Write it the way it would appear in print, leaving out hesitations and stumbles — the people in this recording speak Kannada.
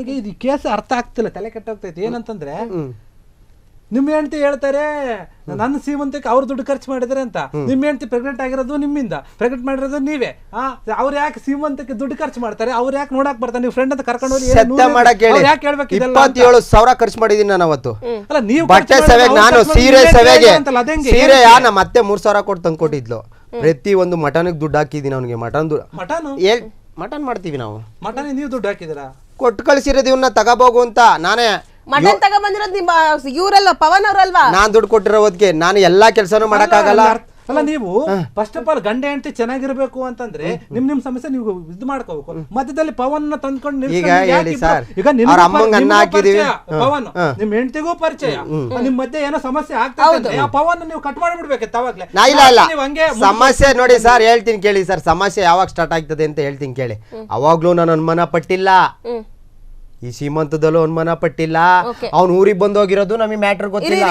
ಇದು ಕೇಸ್ ಅರ್ಥ ಆಗ್ತಿಲ್ಲ, ತಲೆ ಕೆಟ್ಟೋಗ್ತೈತಿ. ಏನಂತಂದ್ರೆ ನಿಮ್ಮ ಹೆಂಡತಿ ಹೇಳ್ತಾರೆ ನನ್ನ ಸೀಮಂತಕ್ಕೆ ಅವ್ರು ದುಡ್ಡು ಖರ್ಚು ಮಾಡಿದ್ರೆ ಅಂತ. ನಿಮ್ಮ ಹೆಂಡತಿ ಪ್ರೆಗ್ನೆಂಟ್ ಆಗಿರೋದು ನಿಮ್ಮಿಂದ, ಪ್ರೆಗ್ನೆಂಟ್ ಮಾಡಿರೋದು ನೀವೇ. ಅವ್ರು ಯಾಕೆ ಸೀಮಂತಕ್ಕೆ ದುಡ್ಡು ಖರ್ಚು ಮಾಡ್ತಾರೆ? ಅವ್ರು ಯಾಕೆ ನೋಡಕ್ ಬರ್ತಾರೆ? ನೀವು ಫ್ರೆಂಡ್ ಅಂತ ಕರ್ಕೊಂಡು ಹೋಗಿ ಯಾಕೆ ಹೇಳ್ಬೇಕು? 27,000 ಖರ್ಚು ಮಾಡಿದೀನಿ ನಾನು ಅವತ್ತು. ಅಲ್ಲ, ನೀವು ಬಟ್ಟೆ ಸೆವೆಗೆ, ನಾನು ಸೀರೆ ಸೆವೆಗೆ ಸೀರೆ ನಾ ಮತ್ತೆ 3,000 ಕೊಟ್ಟು ತಂದು ಕೊಟ್ಟಿದ್ಲು. ಪ್ರತಿ ಒಂದು ಮಟನ್ಗೆ ದುಡ್ಡು ಹಾಕಿದೀನಿ ಅವನಿಗೆ. ಮಟನ್ ಮಾಡ್ತೀವಿ ನಾವು. ಮಟನ್ ನೀವು ದುಡ್ಡು ಹಾಕಿದಿರಾ? ಕೊಟ್ಟು ಕಳ್ಸಿರೋದು ಇವನ್ನ ತಗೋಬೋಗು ಅಂತ. ನಾನೇ ಮಟನ್ ತಗೊಂಡ್ಬಂದಿರೋದು ನಿಮ್ಮ ಇವರಲ್ಲ, ಪವನ್ ಅವರಲ್ವಾ? ನಾನ್ ದುಡ್ಡು ಕೊಟ್ಟಿರೋದಕ್ಕೆ ನಾನು ಎಲ್ಲಾ ಕೆಲಸನೂ ಮಾಡಕ್ಕಾಗಲ್ಲ. ಅಲ್ಲ, ನೀವು ಫಸ್ಟ್ ಆಫ್ ಆಲ್ ಗಂಡ ಹೆಂಡತಿ ಚೆನ್ನಾಗಿರ್ಬೇಕು ಅಂತಂದ್ರೆ ನಿಮ್ ಸಮಸ್ಯೆ ನೀವು ಇದು ಮಾಡ್ಕೋಬೇಕು. ಮಧ್ಯದಲ್ಲಿ ಪವನ್ ತಂದ್ಕೊಂಡು ಈಗ ಹೇಳಿ ಸರ್, ಅವ್ರ ಅಮ್ಮಂಗ ಅನ್ನ ಹಾಕಿದೀವಿ, ಪವನ್ ನಿಮ್ ಹೆಂಡತಿಗೂ ಪರಿಚಯ, ನಿಮ್ ಮಧ್ಯೆ ಏನೋ ಸಮಸ್ಯೆ ಆಗ್ತದೆ, ಆ ಪವನ್ ನೀವು ಕಟ್ ಮಾಡಿಬಿಡ್ಬೇಕಿತ್ತು ಅವಾಗ್ಲೇ. ಇಲ್ಲ ಸಮಸ್ಯೆ ನೋಡಿ ಸರ್, ಹೇಳ್ತೀನಿ ಕೇಳಿ ಸರ್. ಸಮಸ್ಯೆ ಯಾವಾಗ ಸ್ಟಾರ್ಟ್ ಆಗ್ತದೆ ಅಂತ ಹೇಳ್ತೀನಿ ಕೇಳಿ. ಅವಾಗ್ಲೂ ನಾನು ಅನುಮಾನ ಪಟ್ಟಿಲ್ಲ, ಈ ಸೀಮಂತದಲ್ಲೂ ಅನುಮಾನ ಪಟ್ಟಿಲ್ಲ. ಅವ್ನು ಊರಿಗೆ ಬಂದೋಗಿರೋದು ನಮಗೆ ಮ್ಯಾಟ್ರ್ ಗೊತ್ತಿಲ್ಲ.